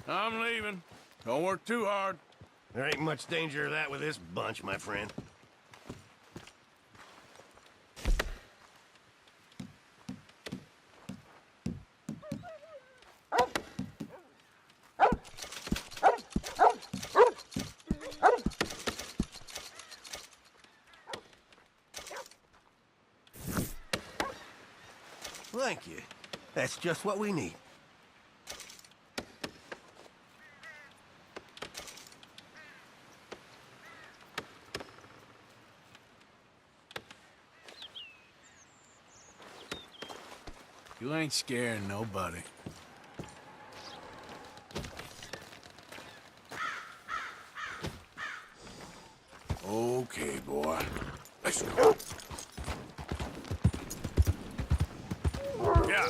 I'm leaving. Don't work too hard. There ain't much danger of that with this bunch, my friend. Thank you. That's just what we need. You ain't scaring nobody. Okay, boy. Let's go. Yeah.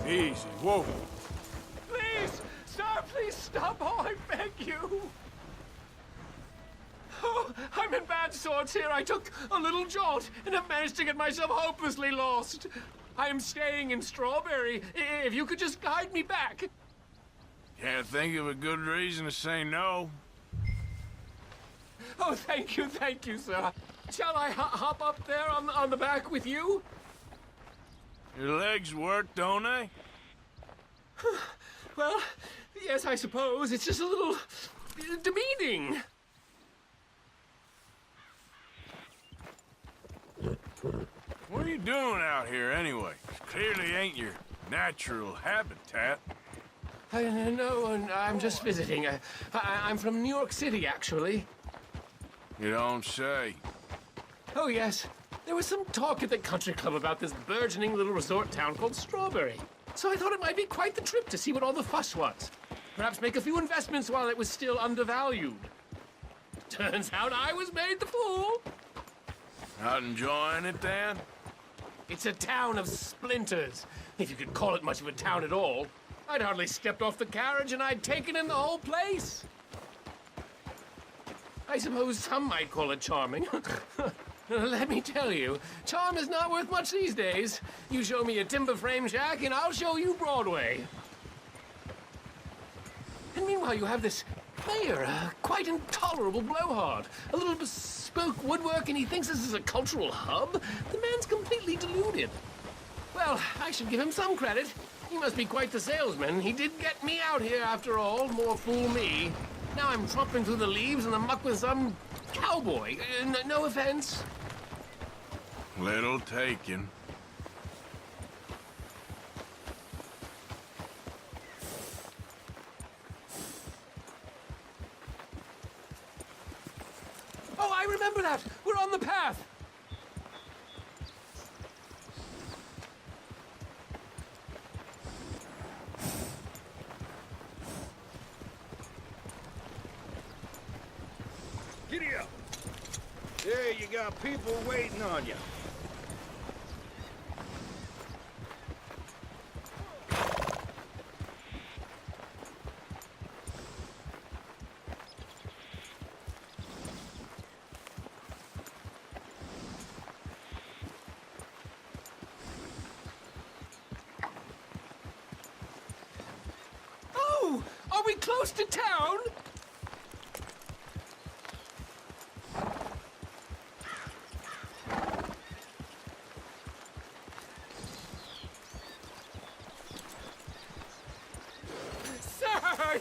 Easy. Whoa. Please! Sir, please stop! Oh, I beg you! Oh, I'm in bad sorts here. I took a little jaunt and have managed to get myself hopelessly lost. I am staying in Strawberry. If you could just guide me back. Can't think of a good reason to say no. Oh, thank you, sir. Shall I hop up there on the back with you? Your legs work, don't they? Well, yes, I suppose. It's just a little demeaning. What are you doing out here anyway? Clearly ain't your natural habitat. No, I'm just visiting. I'm from New York City, actually. You don't say. Oh, yes. There was some talk at the country club about this burgeoning little resort town called Strawberry. So I thought it might be quite the trip to see what all the fuss was. Perhaps make a few investments while it was still undervalued. Turns out I was made the fool. Not enjoying it, Dan? It's a town of splinters, if you could call it much of a town at all. I'd hardly stepped off the carriage and I'd taken in the whole place. I suppose some might call it charming. Let me tell you, charm is not worth much these days. You show me a timber frame shack and I'll show you Broadway. And meanwhile, you have this mayor, a quite intolerable blowhard. A little bespoke woodwork and he thinks this is a cultural hub? The man's completely deluded. Well, I should give him some credit. He must be quite the salesman. He did get me out here after all. More fool me. Now I'm tromping through the leaves and the muck with some cowboy. No offense. Little taken. Oh, I remember that. We're on the path. Giddy up! There you got people waiting on you. Oh, are we close to town?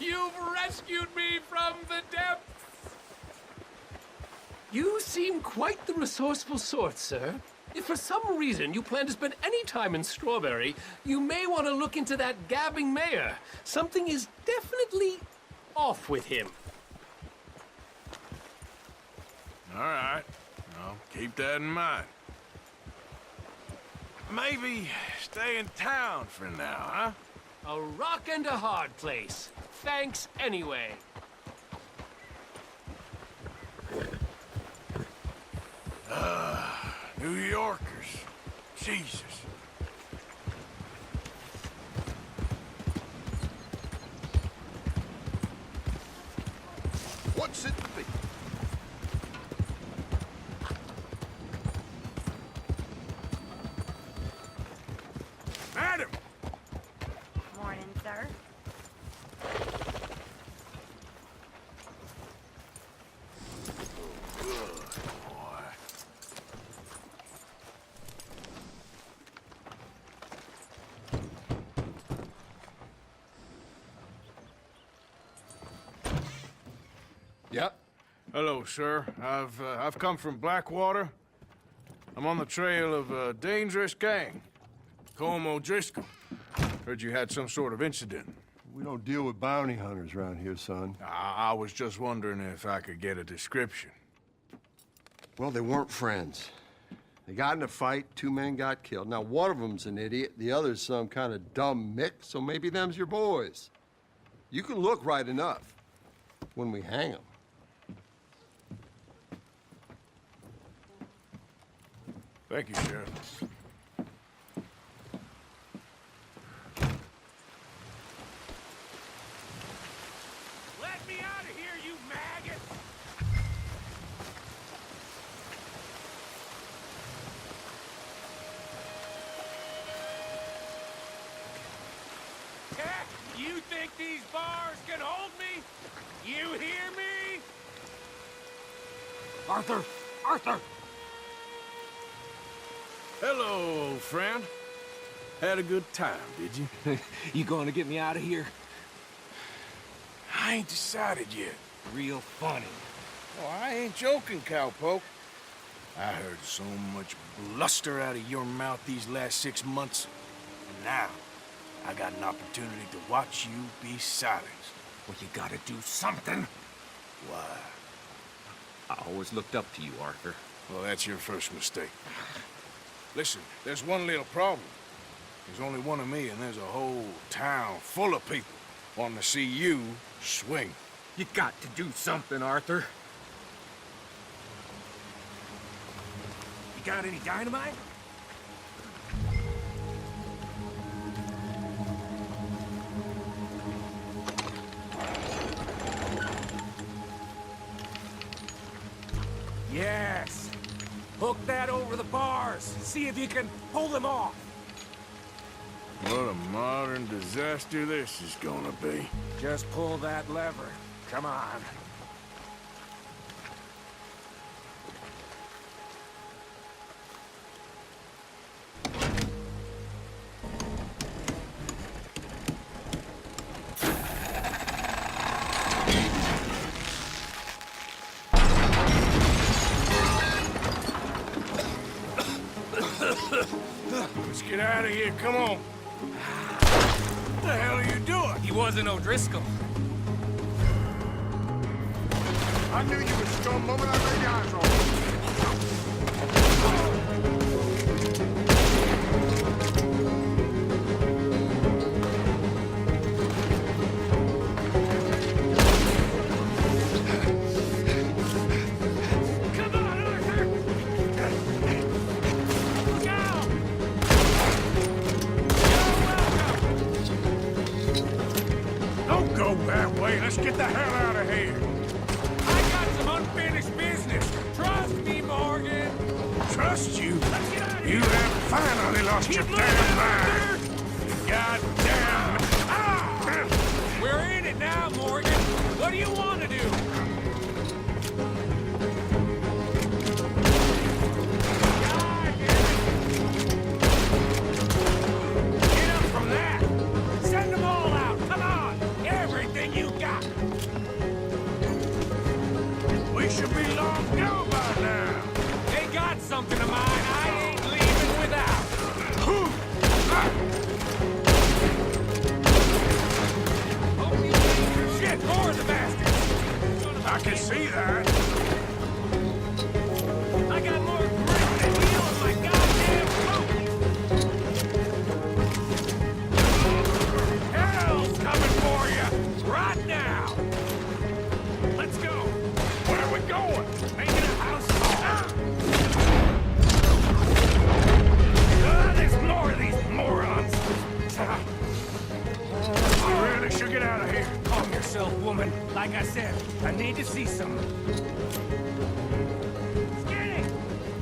You've rescued me from the depths! You seem quite the resourceful sort, sir. If for some reason you plan to spend any time in Strawberry, you may want to look into that gabbing mayor. Something is definitely off with him. All right. I'll keep that in mind. Maybe stay in town for now, huh? A rock and a hard place. thanks anyway. New Yorkers. Jesus. What's it be? Madam! Morning, sir. Yep. Hello, sir. I've come from Blackwater. I'm on the trail of a dangerous gang. Colm O'Driscoll. Heard you had some sort of incident. We don't deal with bounty hunters around here, son. I was just wondering if I could get a description. Well, they weren't friends. They got in a fight, 2 men got killed. Now, one of them's an idiot, the other's some kind of dumb mick, so maybe them's your boys. You can look right enough when we hang them. Thank you, Sheriff. Let me out of here, you maggot! Heck, you think these bars can hold me? You hear me? Arthur! Arthur! Hello, old friend. Had a good time, did you? You going to get me out of here? I ain't decided yet. Real funny. Oh, I ain't joking, cowpoke. I heard so much bluster out of your mouth these last 6 months. And now, I got an opportunity to watch you be silenced. Well, you gotta do something. Why? I always looked up to you, Arthur. Well, that's your first mistake. Listen, there's one little problem. There's only one of me, and there's a whole town full of people wanting to see you swing. You got to do something, Arthur. You got any dynamite? Yes. Hook that over the bars. See if you can pull them off. What a modern disaster this is gonna be. Just pull that lever. Come on. Let's get out of here, come on. What the hell are you doing? He wasn't O'Driscoll. I knew you were scum the moment I laid eyes on you. Come on, Arthur! Look out! Don't go that way. Let's get the hell out of here. I got some unfinished business. Trust me, Morgan. Trust you? Let's get out of You here. have finally lost your Keep damn moving, mind. God damn. Ah! We're in it now, Morgan. What do you want to do? God damn it. Get up from that. Send them all out. Come on. Everything you got. We should be long gone by now. They got something of mine I ain't leaving without. Holy shit, more of the bastards. I can see that. I got more grip than you on my goddamn boat. Hell's coming for you. Right see some. Skinny!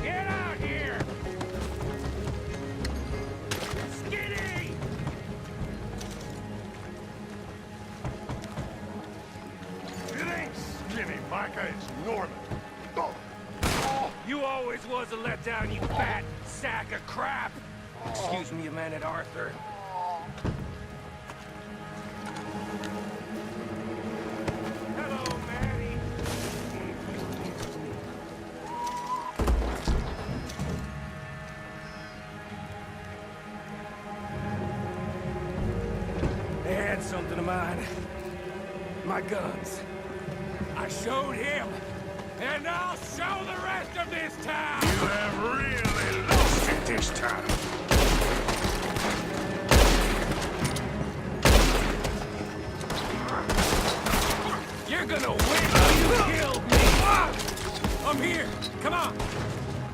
Get out here! Skinny! It ain't Skinny, Micah. It's Norman. Oh. You always was a letdown, you fat sack of crap! Excuse me a minute, Arthur. Hello, Manny. They had something of mine. My guns. I showed him, and I'll show the rest of this town! You have really lost it this time. You're gonna win! You killed me! I'm here! Come on!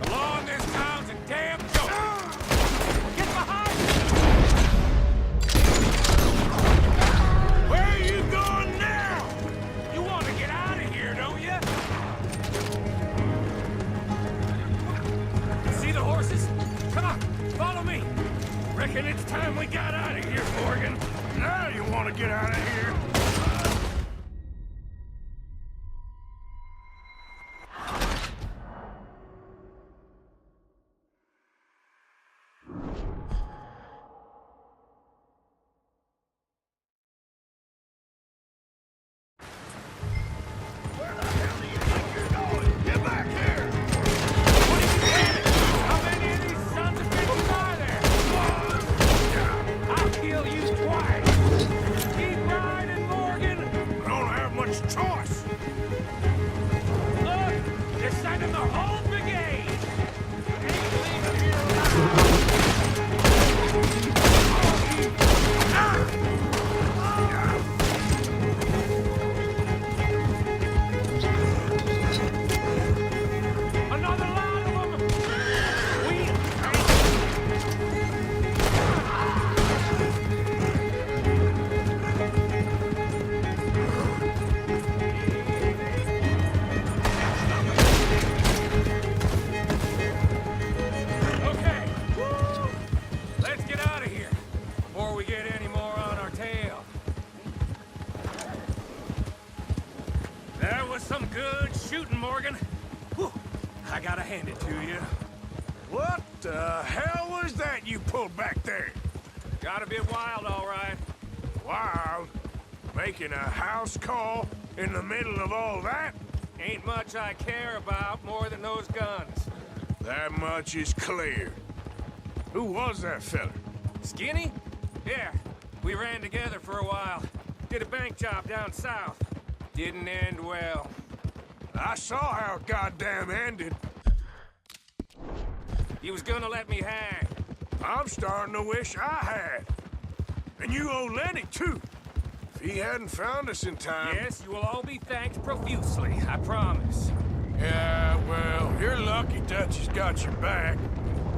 The law in this town's a damn joke! Get behind me! Where are you going now? You want to get out of here, don't you? See the horses? Come on, follow me! Reckon it's time we got out of here, Morgan. Now you want to get out of here? Get back here! How many of these sons of bitches are there? I'll kill you twice! Keep riding, Morgan! I don't have much choice. Look! They're sending the whole brigade! Ain't leaving here alive! Another lot of them! Okay. Woo! Let's get out of here before we get any more on our tail. That was some good shooting, Morgan. Whew. I gotta hand it to you. What the hell was that you pulled back there? Got a bit wild, all right. Wild? Making a house call in the middle of all that? Ain't much I care about more than those guns. That much is clear. Who was that fella? Skinny? Yeah, we ran together for a while. Did a bank job down south. Didn't end well. I saw how it goddamn ended. He was gonna let me hang. I'm starting to wish I had. And you owe Lenny, too. If he hadn't found us in time... Yes, you will all be thanked profusely, I promise. Yeah, well, you're lucky Dutch has got your back.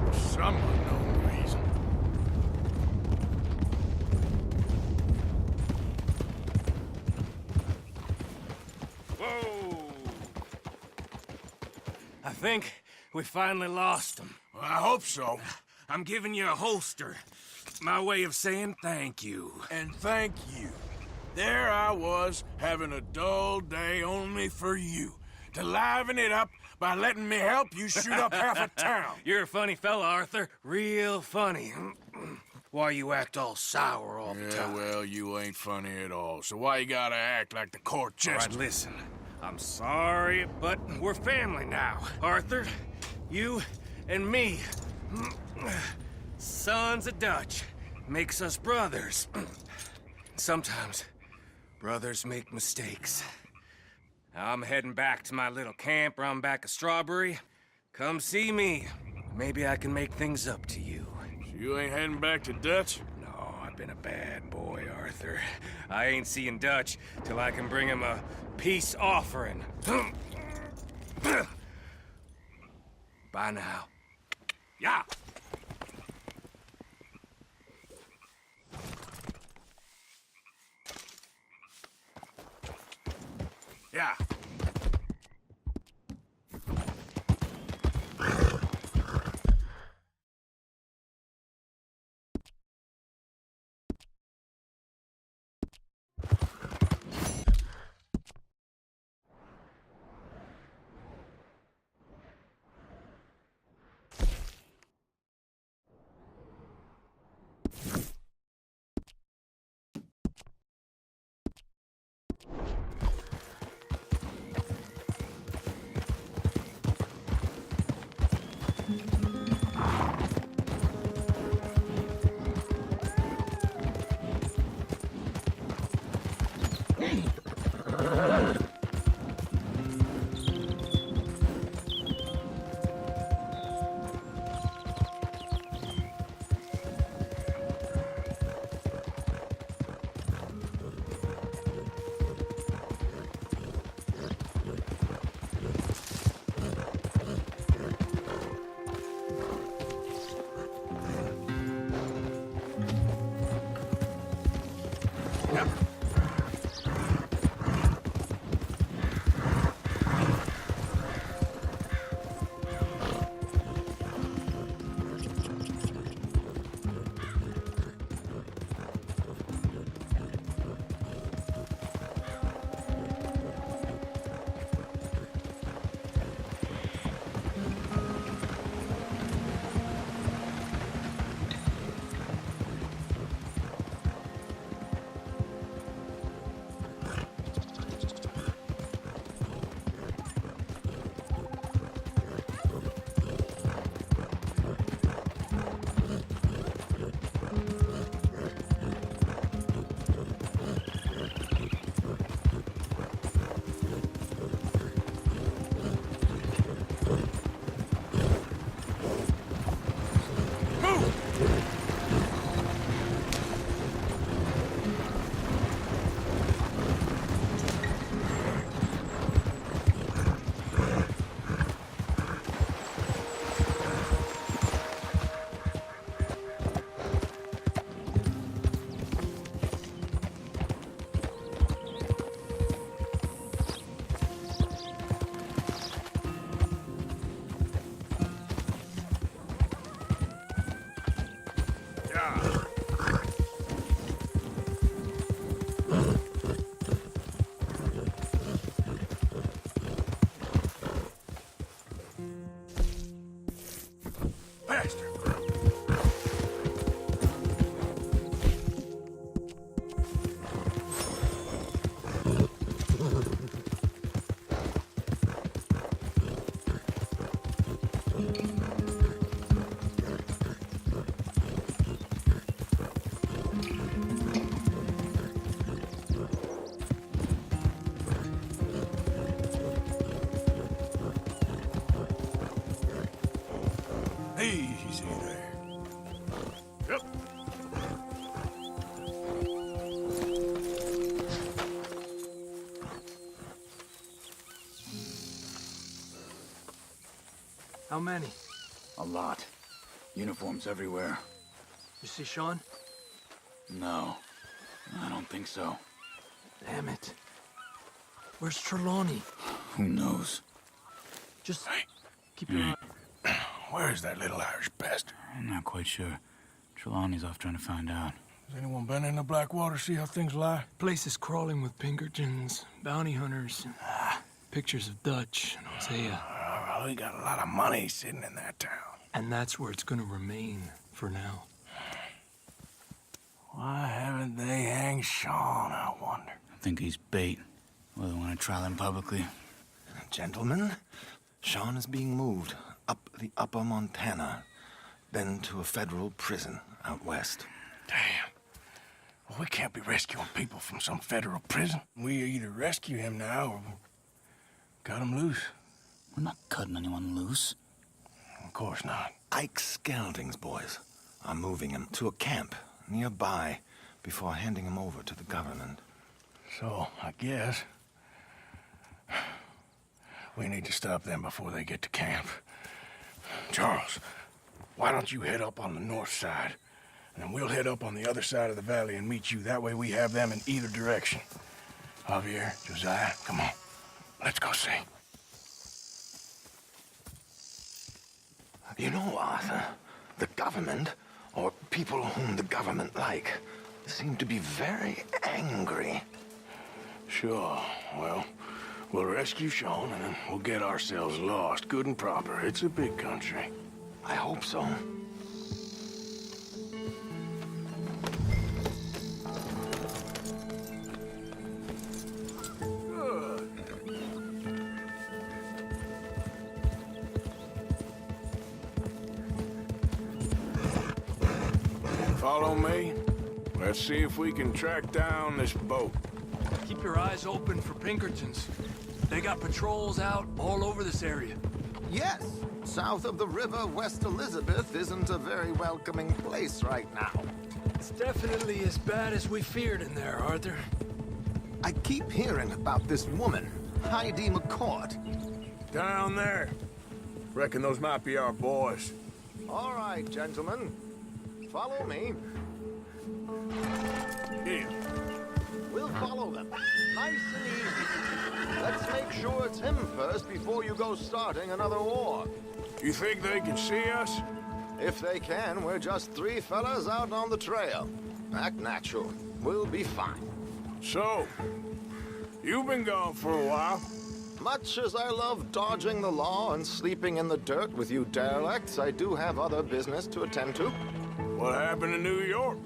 For some unknown reason. Whoa! I think we finally lost him. Well, I hope so. I'm giving you a holster. My way of saying thank you. And thank you. There I was, having a dull day only for you. To liven it up by letting me help you shoot up half a town. You're a funny fella, Arthur. Real funny. Why you act all sour all the Yeah, time? well, you ain't funny at all. So why you gotta act like the court All jester? right, listen. I'm sorry, but we're family now. Arthur, you and me. Sons of Dutch. Makes us brothers. Sometimes brothers make mistakes. I'm heading back to my little camp around back of Strawberry. Come see me. Maybe I can make things up to you. So you ain't heading back to Dutch? No, I've been a bad boy, Arthur. I ain't seeing Dutch till I can bring him a peace offering. Bye now. Yeah. Yeah. Faster. Easy there. Yep. How many? A lot. Uniforms everywhere. You see Sean? No, I don't think so. Damn it. Where's Trelawney? Who knows? Just keep your eye. Where is that little Irish bastard? I'm not quite sure. Trelawney's off trying to find out. Has anyone been in the Blackwater, see how things lie? Place is crawling with Pinkertons, bounty hunters, pictures of Dutch and Hosea. Well, we got a lot of money sitting in that town. And that's where it's gonna remain for now. Why haven't they hanged Sean, I wonder? I think he's bait. Well, they want to trial him publicly. Gentlemen, Sean is being moved up the upper Montana, then to a federal prison out west. Damn. Well, we can't be rescuing people from some federal prison. We either rescue him now or cut him loose. We're not cutting anyone loose. Of course not. Ike Skelding's boys are moving him to a camp nearby before handing him over to the government. So, I guess we need to stop them before they get to camp. Charles, why don't you head up on the north side, and then we'll head up on the other side of the valley and meet you. That way we have them in either direction. Javier, Josiah, come on. Let's go see. You know, Arthur, the government, or people whom the government like, seem to be very angry. Sure. Well, we'll rescue Sean, and then we'll get ourselves lost, good and proper. It's a big country. I hope so. Follow me. Let's see if we can track down this boat. Keep your eyes open for Pinkertons. They got patrols out all over this area. Yes. South of the river, West Elizabeth isn't a very welcoming place right now. It's definitely as bad as we feared in there, Arthur. I keep hearing about this woman, Heidi McCourt. Down there. Reckon those might be our boys. All right, gentlemen. Follow me. Here. We'll follow them. Nice and easy. Let's make sure it's him first before you go starting another war. You think they can see us? If they can, we're just three fellas out on the trail. Act natural. We'll be fine. So, you've been gone for a while. Much as I love dodging the law and sleeping in the dirt with you derelicts, I do have other business to attend to. What happened in New York?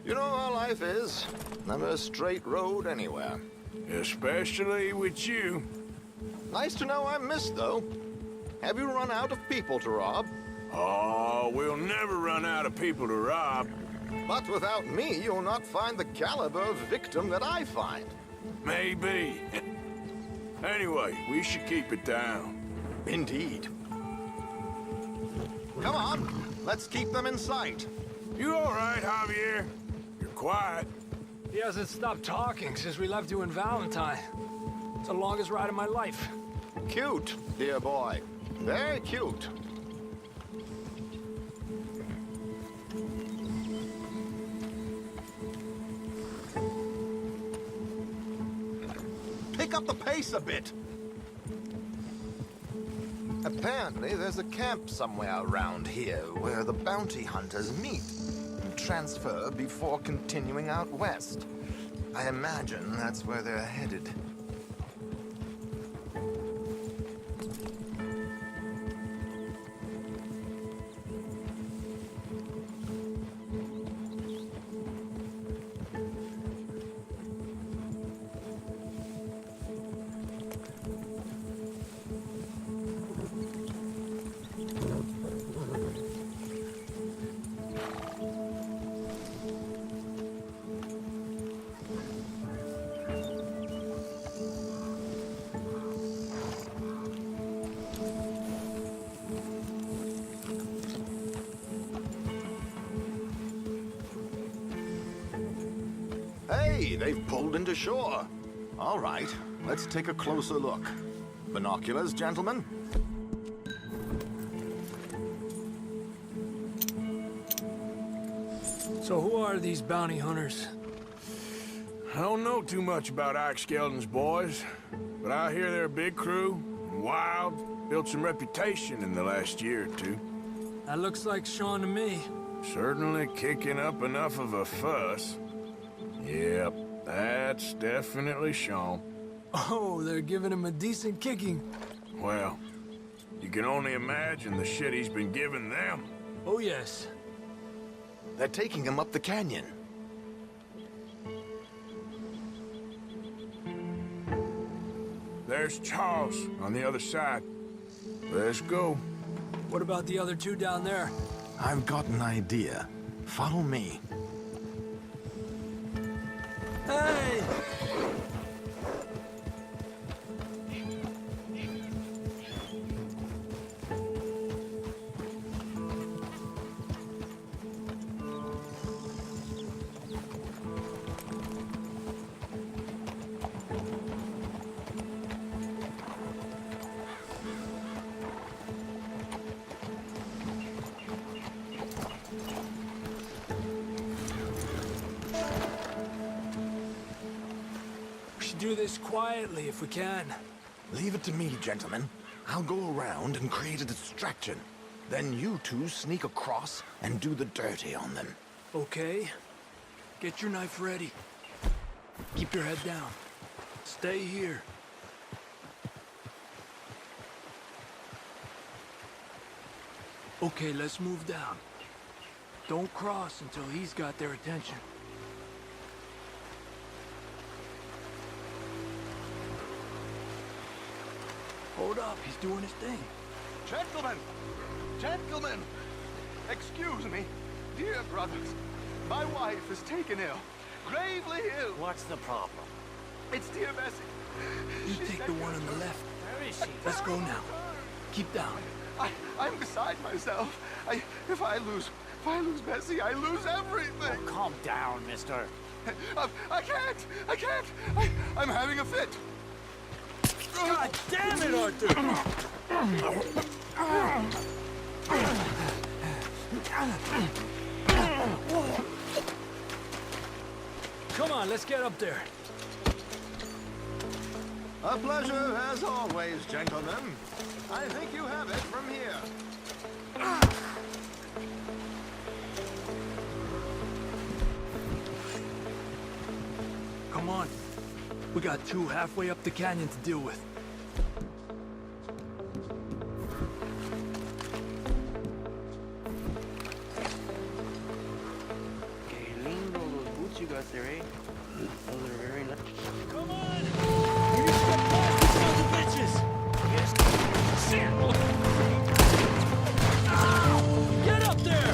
You know how life is. Never a straight road anywhere. Especially with you. Nice to know I'm missed, though. Have you run out of people to rob? Oh, we'll never run out of people to rob. But without me, you'll not find the caliber of victim that I find. Maybe. Anyway, we should keep it down. Indeed. Come on, let's keep them in sight. You all right, Javier? You're quiet. He hasn't stopped talking since we left you in Valentine. It's the longest ride of my life. Cute, dear boy. Very cute. Pick up the pace a bit. Apparently, there's a camp somewhere around here where the bounty hunters meet and transfer before continuing out west. I imagine that's where they're headed. Hey, they've pulled into shore. All right, let's take a closer look. Binoculars, gentlemen? So who are these bounty hunters? I don't know too much about Ike Skeldon's boys, but I hear they're a big crew, wild, built some reputation in the last year or two. That looks like Sean to me. Certainly kicking up enough of a fuss. Yep, that's definitely Sean. Oh, they're giving him a decent kicking. Well, you can only imagine the shit he's been giving them. Oh, yes. They're taking him up the canyon. There's Charles on the other side. Let's go. What about the other two down there? I've got an idea. Follow me. Hey! Do this quietly if we can. Leave it to me, gentlemen. I'll go around and create a distraction. Then you two sneak across and do the dirty on them. Okay. Get your knife ready. Keep your head down. Stay here. Okay, let's move down. Don't cross until he's got their attention. Hold up, he's doing his thing. Gentlemen! Gentlemen! Excuse me. Dear brothers, my wife is taken ill. Gravely ill. What's the problem? It's dear Bessie. You take the one on the left. Where is she? Let's go now. Keep down. I'm beside myself. If I lose Bessie, I lose everything. Oh, calm down, mister. I can't. I'm having a fit. God damn it, Arthur! Come on, let's get up there. A pleasure as always, gentlemen. I think you have it from here. Come on. We got two halfway up the canyon to deal with. Qué lindo los boots you got there, eh? Those are very nice. Come on! We need to get past these sons of bitches! Yes. Shit! Get up there!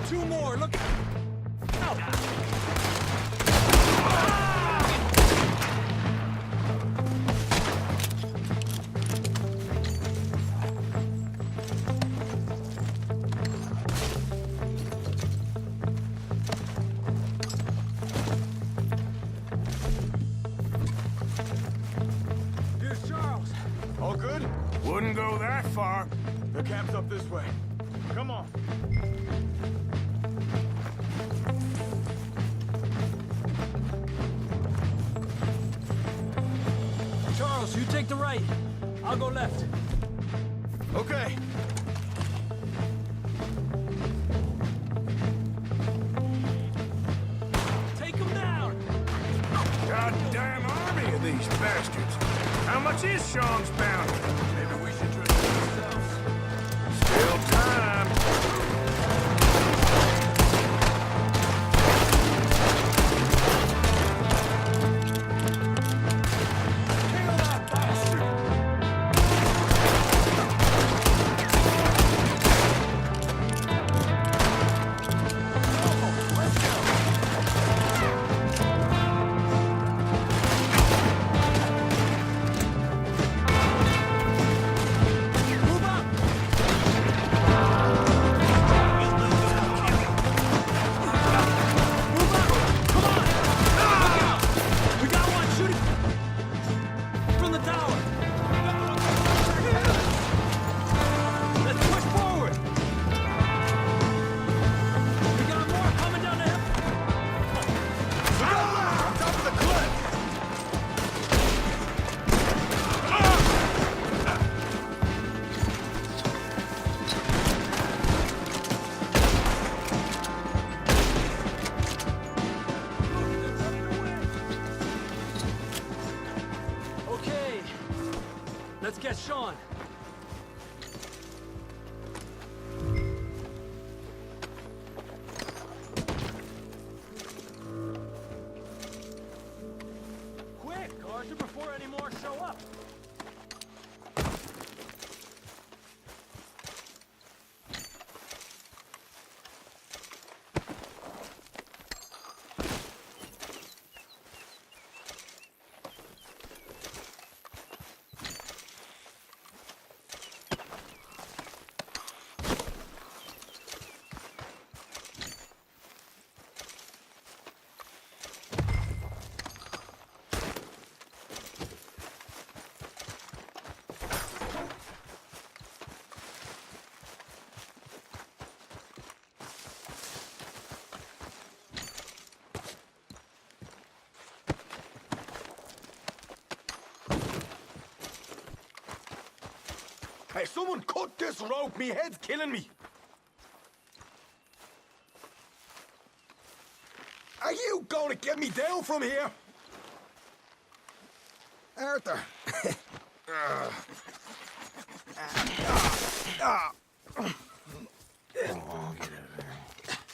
Two more, look! Here's Charles. All good? Wouldn't go that far. The camp's up this way. Come on. Charles, you take the right. I'll go left. Okay. Take him down! Goddamn army of these bastards. How much is Sean's bounty? Maybe we should trust ourselves. Still time. Let's get Sean. Quick, Arthur, before any more show up. Hey, someone cut this rope! Me head's killing me! Are you going to get me down from here? Arthur!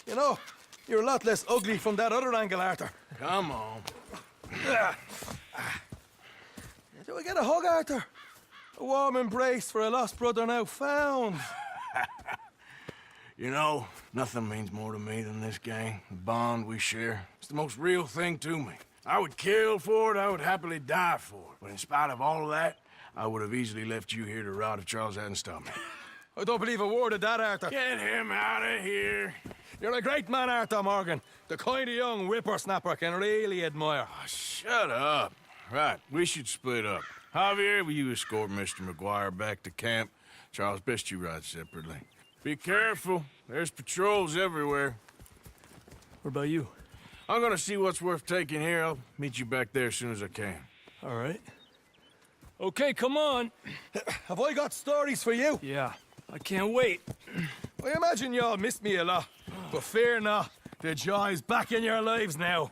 You know, you're a lot less ugly from that other angle, Arthur. Come on. Do I get a hug, Arthur? A warm embrace for a lost brother now found. You know, nothing means more to me than this gang, the bond we share. It's the most real thing to me. I would kill for it, I would happily die for it. But in spite of all of that, I would have easily left you here to rot if Charles hadn't stopped me. I don't believe a word of that, Arthur. Get him out of here. You're a great man, Arthur Morgan. The kind of young whippersnapper can really admire. Oh, shut up. Right, we should split up. Javier, will you escort Mr. McGuire back to camp? Charles, best you ride separately. Be careful. There's patrols everywhere. What about you? I'm gonna see what's worth taking here. I'll meet you back there as soon as I can. All right. Okay, come on. Have I got stories for you? Yeah, I can't wait. I imagine y'all missed me a lot, but fear not. The joy's back in your lives now.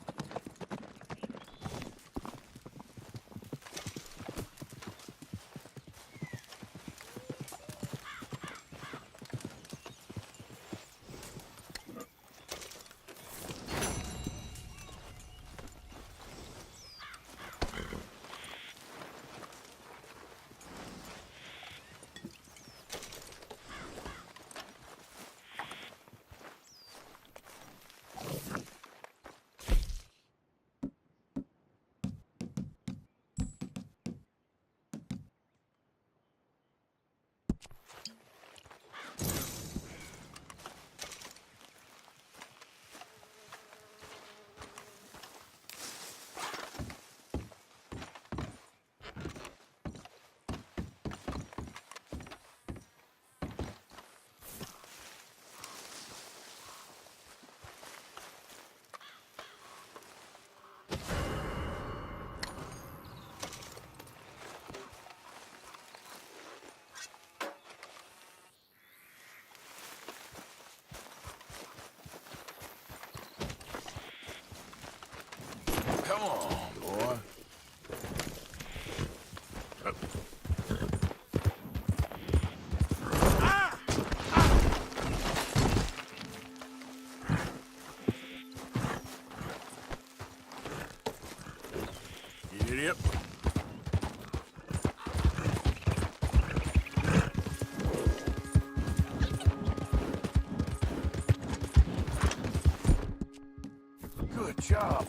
Come on, boy. You idiot. Good job.